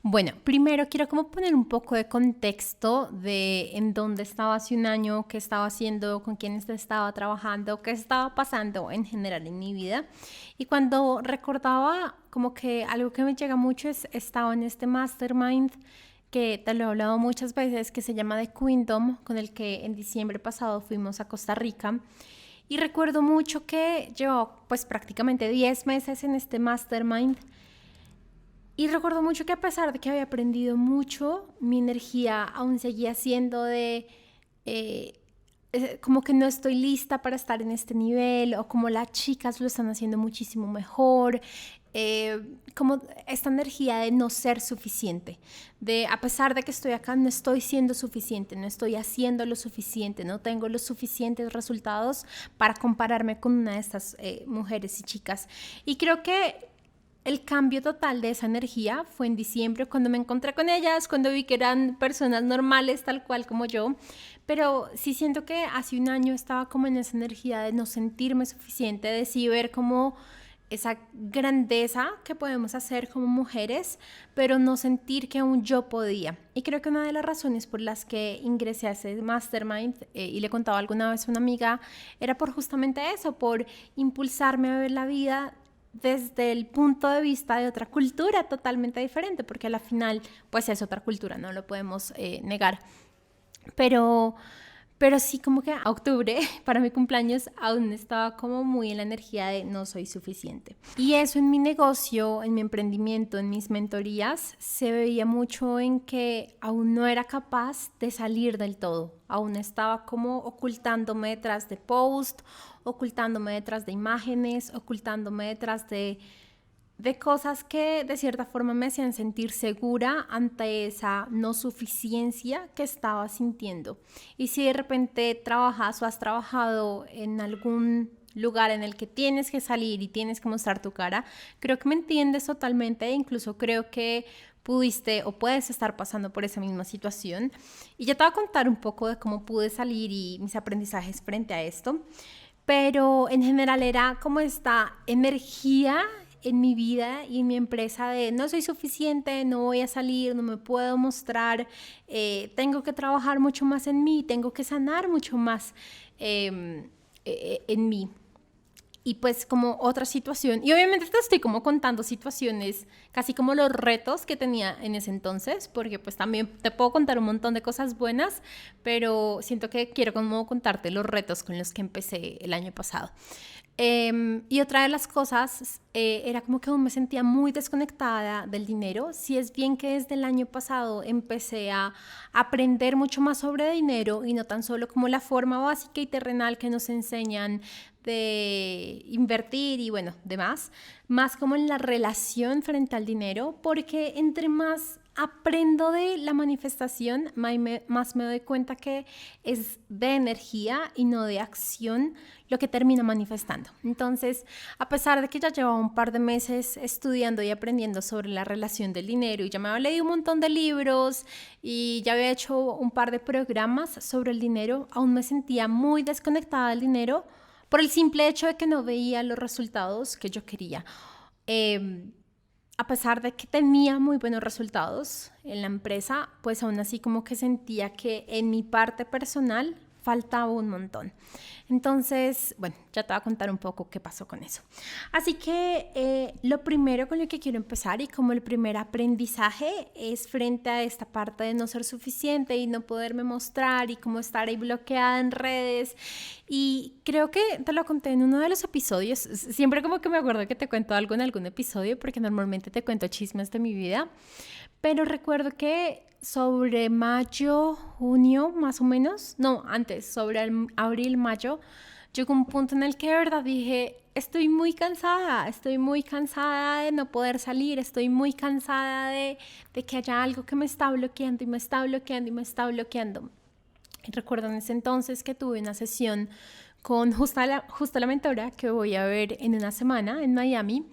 Bueno, primero quiero como poner un poco de contexto de en dónde estaba hace un año, qué estaba haciendo, con quiénes estaba trabajando, qué estaba pasando en general en mi vida. Y cuando recordaba como que algo que me llega mucho es, estaba en este mastermind que te lo he hablado muchas veces, que se llama The Queendom, con el que en diciembre pasado fuimos a Costa Rica. Y recuerdo mucho que llevo pues prácticamente 10 meses en este mastermind. Y recuerdo mucho que a pesar de que había aprendido mucho, mi energía aún seguía siendo de eh, como que no estoy lista para estar en este nivel o como las chicas lo están haciendo muchísimo mejor. Como esta energía de no ser suficiente, de a pesar de que estoy acá, no estoy siendo suficiente, no estoy haciendo lo suficiente, no tengo los suficientes resultados para compararme con una de estas mujeres y chicas. Y creo que el cambio total de esa energía fue en diciembre cuando me encontré con ellas, cuando vi que eran personas normales tal cual como yo, pero sí siento que hace un año estaba como en esa energía de no sentirme suficiente, de sí ver como esa grandeza que podemos hacer como mujeres, pero no sentir que aún yo podía. Y creo que una de las razones por las que ingresé a ese mastermind, y le contaba alguna vez a una amiga, era por justamente eso, por impulsarme a ver la vida desde el punto de vista de otra cultura totalmente diferente, porque a la final pues es otra cultura, no lo podemos negar. Pero, pero sí como que a octubre, para mi cumpleaños, aún estaba como muy en la energía de no soy suficiente. Y eso en mi negocio, en mi emprendimiento, en mis mentorías, se veía mucho en que aún no era capaz de salir del todo. Aún estaba como ocultándome detrás de posts, ocultándome detrás de imágenes, ocultándome detrás de cosas que de cierta forma me hacían sentir segura ante esa no suficiencia que estaba sintiendo. Y si de repente trabajas o has trabajado en algún lugar en el que tienes que salir y tienes que mostrar tu cara, creo que me entiendes totalmente e incluso creo que pudiste o puedes estar pasando por esa misma situación. Y ya te voy a contar un poco de cómo pude salir y mis aprendizajes frente a esto. Pero en general era como esta energía en mi vida y en mi empresa de no soy suficiente, no voy a salir, no me puedo mostrar, tengo que trabajar mucho más en mí, tengo que sanar mucho más en mí. Y pues como otra situación, y obviamente te estoy como contando situaciones, casi como los retos que tenía en ese entonces, porque pues también te puedo contar un montón de cosas buenas, pero siento que quiero como contarte los retos con los que empecé el año pasado. Y otra de las cosas era como que aún me sentía muy desconectada del dinero. Si es bien que desde el año pasado empecé a aprender mucho más sobre dinero y no tan solo como la forma básica y terrenal que nos enseñan de invertir y bueno, demás, más como en la relación frente al dinero, porque entre más aprendo de la manifestación, más me doy cuenta que es de energía y no de acción lo que termina manifestando. Entonces, a pesar de que ya llevaba un par de meses estudiando y aprendiendo sobre la relación del dinero y ya me había leído un montón de libros y ya había hecho un par de programas sobre el dinero, aún me sentía muy desconectada del dinero por el simple hecho de que no veía los resultados que yo quería. Eh, a pesar de que tenía muy buenos resultados en la empresa, pues aún así como que sentía que en mi parte personal faltaba un montón. Entonces, bueno, ya te voy a contar un poco qué pasó con eso. Así que lo primero con lo que quiero empezar y como el primer aprendizaje es frente a esta parte de no ser suficiente y no poderme mostrar y cómo estar ahí bloqueada en redes. Y creo que te lo conté en uno de los episodios. Siempre como que me acuerdo que te cuento algo en algún episodio porque normalmente te cuento chismes de mi vida. Pero recuerdo que sobre mayo, junio, más o menos, no, antes, sobre el abril, mayo, llegó un punto en el que de verdad dije, estoy muy cansada de no poder salir, estoy muy cansada de que haya algo que me está bloqueando y me está bloqueando y me está bloqueando. Y recuerdo en ese entonces que tuve una sesión con justo la mentora que voy a ver en una semana en Miami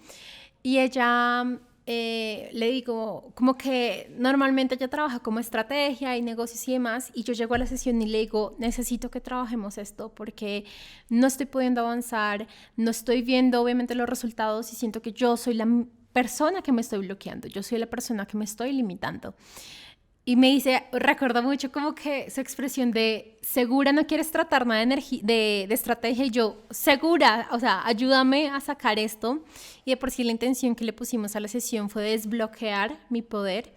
y ella le digo, como que normalmente ella trabaja como estrategia y negocios y demás, y yo llego a la sesión y le digo, necesito que trabajemos esto porque no estoy pudiendo avanzar, no estoy viendo obviamente los resultados y siento que yo soy persona que me estoy bloqueando, yo soy la persona que me estoy limitando. Y me dice, recuerdo mucho como que su expresión de segura no quieres tratar nada de estrategia, y yo, segura, o sea, ayúdame a sacar esto. Y de por sí la intención que le pusimos a la sesión fue desbloquear mi poder.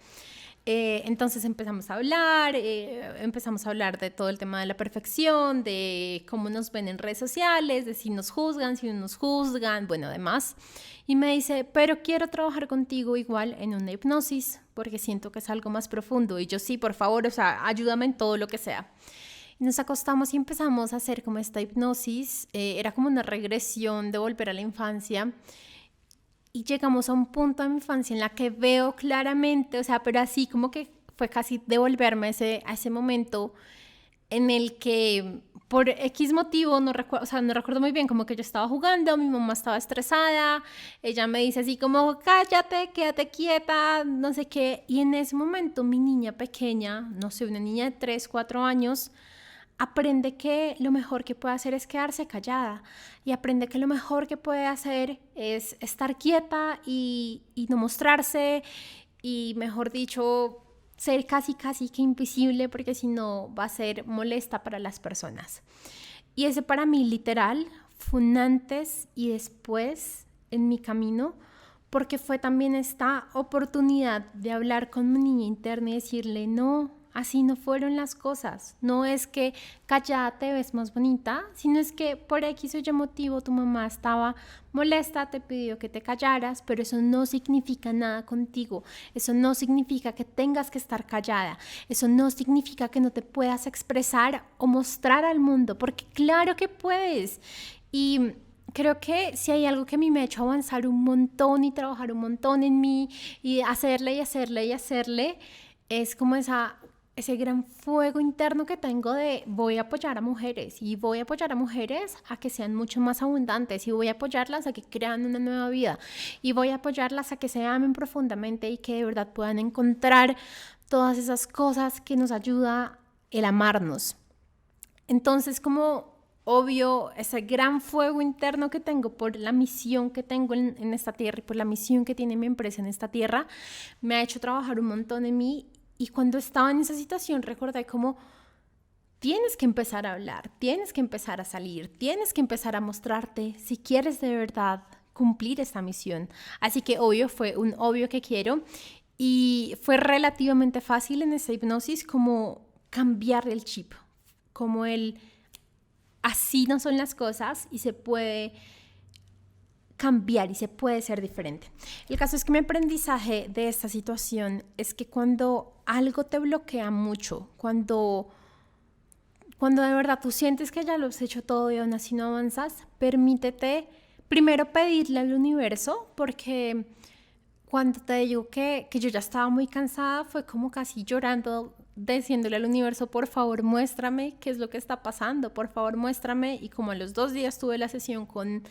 Entonces empezamos a hablar de todo el tema de la perfección, de cómo nos ven en redes sociales, de si nos juzgan, si no nos juzgan, bueno, además. Y me dice, pero quiero trabajar contigo igual en una hipnosis, porque siento que es algo más profundo. Y yo, sí, por favor, o sea, ayúdame en todo lo que sea. Y nos acostamos y empezamos a hacer como esta hipnosis, era como una regresión de volver a la infancia. Y llegamos a un punto de mi infancia en la que veo claramente, o sea, pero así como que fue casi devolverme a ese momento en el que por X motivo, no recuerdo muy bien, como que yo estaba jugando, mi mamá estaba estresada, ella me dice así como, cállate, quédate quieta, no sé qué. Y en ese momento mi niña pequeña, no sé, una niña de 3, 4 años, aprende que lo mejor que puede hacer es quedarse callada, y aprende que lo mejor que puede hacer es estar quieta y no mostrarse, y mejor dicho, ser casi que invisible, porque si no va a ser molesta para las personas. Y ese para mí literal fue un antes y después en mi camino, porque fue también esta oportunidad de hablar con mi niña interna y decirle, no, así no fueron las cosas. No es que callada te ves más bonita, sino es que por X o Y motivo tu mamá estaba molesta, te pidió que te callaras, pero eso no significa nada contigo. Eso no significa que tengas que estar callada. Eso no significa que no te puedas expresar o mostrar al mundo, porque claro que puedes. Y creo que si hay algo que a mí me ha hecho avanzar un montón y trabajar un montón en mí y hacerle, es como ese gran fuego interno que tengo de voy a apoyar a mujeres, y voy a apoyar a mujeres a que sean mucho más abundantes, y voy a apoyarlas a que crean una nueva vida, y voy a apoyarlas a que se amen profundamente y que de verdad puedan encontrar todas esas cosas que nos ayuda el amarnos. Entonces, como obvio, ese gran fuego interno que tengo por la misión que tengo en esta tierra y por la misión que tiene mi empresa en esta tierra, me ha hecho trabajar un montón en mí. Y cuando estaba en esa situación recordé como tienes que empezar a hablar, tienes que empezar a salir, tienes que empezar a mostrarte si quieres de verdad cumplir esta misión. Así que obvio, fue un obvio que quiero, y fue relativamente fácil en esa hipnosis como cambiar el chip, como así no son las cosas y se puede cambiar y se puede ser diferente. El caso es que mi aprendizaje de esta situación es que cuando algo te bloquea mucho, cuando de verdad tú sientes que ya lo has hecho todo y aún así no avanzas, permítete primero pedirle al universo, porque cuando te digo que yo ya estaba muy cansada, fue como casi llorando, diciéndole al universo, por favor muéstrame qué es lo que está pasando, por favor muéstrame. Y como a los 2 días tuve la sesión con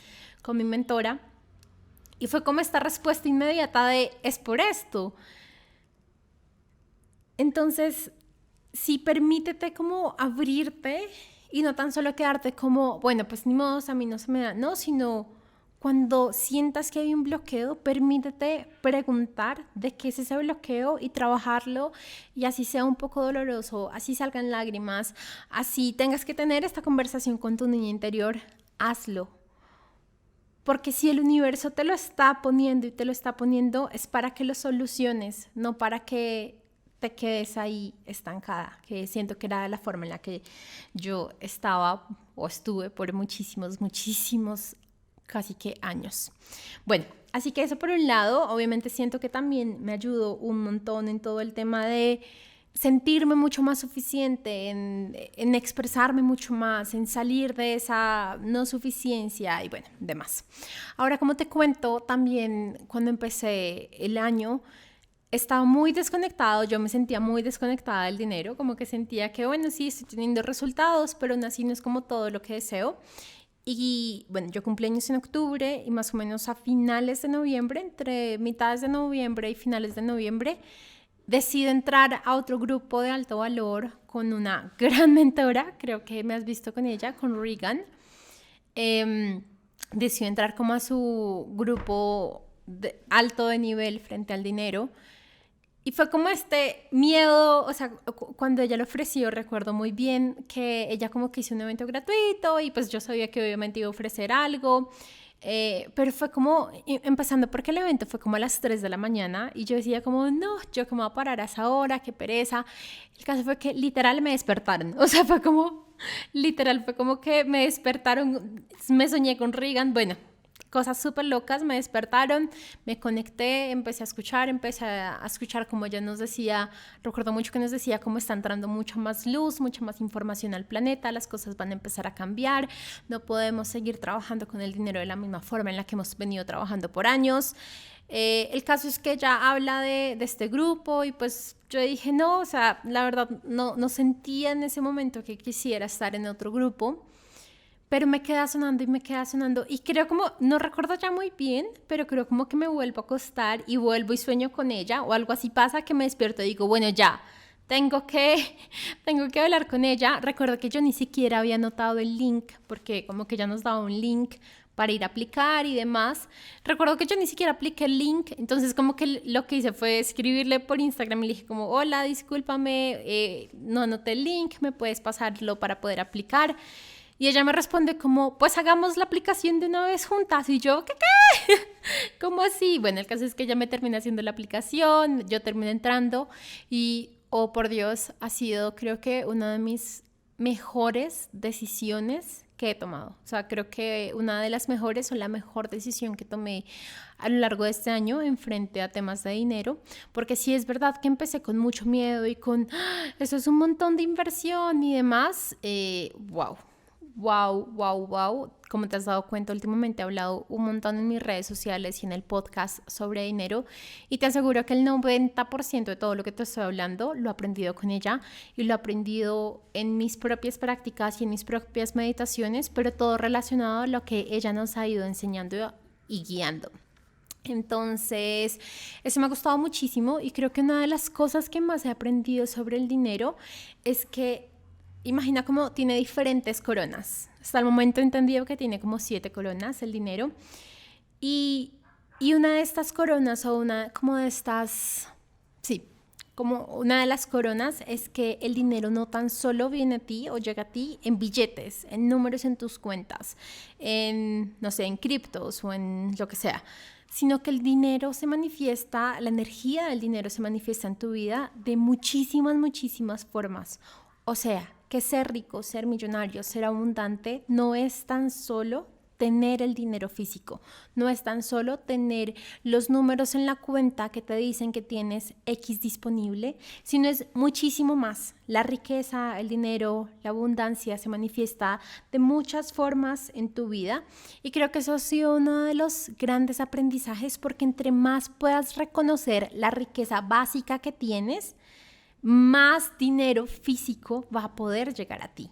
mi mentora, y fue como esta respuesta inmediata de es por esto. Entonces sí, permítete como abrirte y no tan solo quedarte como, bueno, pues ni modo, a mí no se me da, no, sino cuando sientas que hay un bloqueo, permítete preguntar de qué es ese bloqueo y trabajarlo, y así sea un poco doloroso, así salgan lágrimas, así tengas que tener esta conversación con tu niña interior, hazlo. Porque si el universo te lo está poniendo y te lo está poniendo, es para que lo soluciones, no para que te quedes ahí estancada, que siento que era la forma en la que yo estaba o estuve por muchísimos, casi que años. Bueno, así que eso por un lado. Obviamente siento que también me ayudó un montón en todo el tema de sentirme mucho más suficiente, en expresarme mucho más, en salir de esa no suficiencia y bueno, demás. Ahora, como te cuento, también cuando empecé el año estaba muy desconectado, yo me sentía muy desconectada del dinero, como que sentía que bueno, sí, estoy teniendo resultados, pero aún así no es como todo lo que deseo. Y bueno, yo cumplí años en octubre, y más o menos a finales de noviembre, entre mitades de noviembre y finales de noviembre, decido entrar a otro grupo de alto valor con una gran mentora, creo que me has visto con ella, con Regan. Decido entrar como a su grupo alto de nivel frente al dinero. Y fue como este miedo, o sea, cuando ella lo ofreció, recuerdo muy bien que ella como que hizo un evento gratuito y pues yo sabía que obviamente iba a ofrecer algo, pero fue como, empezando porque el evento fue como a las 3 de la mañana y yo decía como, no, yo cómo voy a parar a esa hora, qué pereza. El caso fue que literal me despertaron, o sea, fue como, literal, fue como que me despertaron, me soñé con Reagan, bueno, cosas súper locas, me despertaron, me conecté, empecé a escuchar como ella nos decía, recuerdo mucho que nos decía cómo está entrando mucha más luz, mucha más información al planeta, las cosas van a empezar a cambiar, no podemos seguir trabajando con el dinero de la misma forma en la que hemos venido trabajando por años. El caso es que ella habla de este grupo y pues yo dije no, o sea, la verdad no sentía en ese momento que quisiera estar en otro grupo. Pero me queda sonando y me queda sonando. Y creo como, no recuerdo ya muy bien, pero creo como que me vuelvo a acostar y vuelvo y sueño con ella. O algo así pasa que me despierto y digo, bueno, ya, tengo que, tengo que hablar con ella. Recuerdo que yo ni siquiera había notado el link, porque como que ya nos daba un link para ir a aplicar y demás. Recuerdo que yo ni siquiera apliqué el link, entonces como que lo que hice fue escribirle por Instagram y le dije como, hola, discúlpame, no anoté el link, ¿me puedes pasarlo para poder aplicar? Y ella me responde como, pues hagamos la aplicación de una vez juntas. Y yo, ¿qué? ¿Cómo así? Bueno, el caso es que ella me termina haciendo la aplicación, yo termino entrando y, oh por Dios, ha sido creo que una de mis mejores decisiones que he tomado. O sea, creo que una de las mejores o la mejor decisión que tomé a lo largo de este año en frente a temas de dinero, porque sí es verdad que empecé con mucho miedo y con, eso es un montón de inversión y demás, wow. Wow. Como te has dado cuenta, últimamente he hablado un montón en mis redes sociales y en el podcast sobre dinero y te aseguro que el 90% de todo lo que te estoy hablando lo he aprendido con ella y lo he aprendido en mis propias prácticas y en mis propias meditaciones, pero todo relacionado a lo que ella nos ha ido enseñando y guiando. Entonces, eso me ha gustado muchísimo y creo que una de las cosas que más he aprendido sobre el dinero es que imagina cómo tiene diferentes coronas. Hasta el momento he entendido que tiene como 7 coronas el dinero. Y una de estas coronas o una como de estas, sí, como una de las coronas es que el dinero no tan solo viene a ti o llega a ti en billetes, en números en tus cuentas, en, no sé, en criptos o en lo que sea, sino que el dinero se manifiesta, la energía del dinero se manifiesta en tu vida de muchísimas formas. O sea, que ser rico, ser millonario, ser abundante no es tan solo tener el dinero físico, no es tan solo tener los números en la cuenta que te dicen que tienes X disponible, sino es muchísimo más. La riqueza, el dinero, la abundancia se manifiesta de muchas formas en tu vida y creo que eso ha sido uno de los grandes aprendizajes porque entre más puedas reconocer la riqueza básica que tienes, más dinero físico va a poder llegar a ti.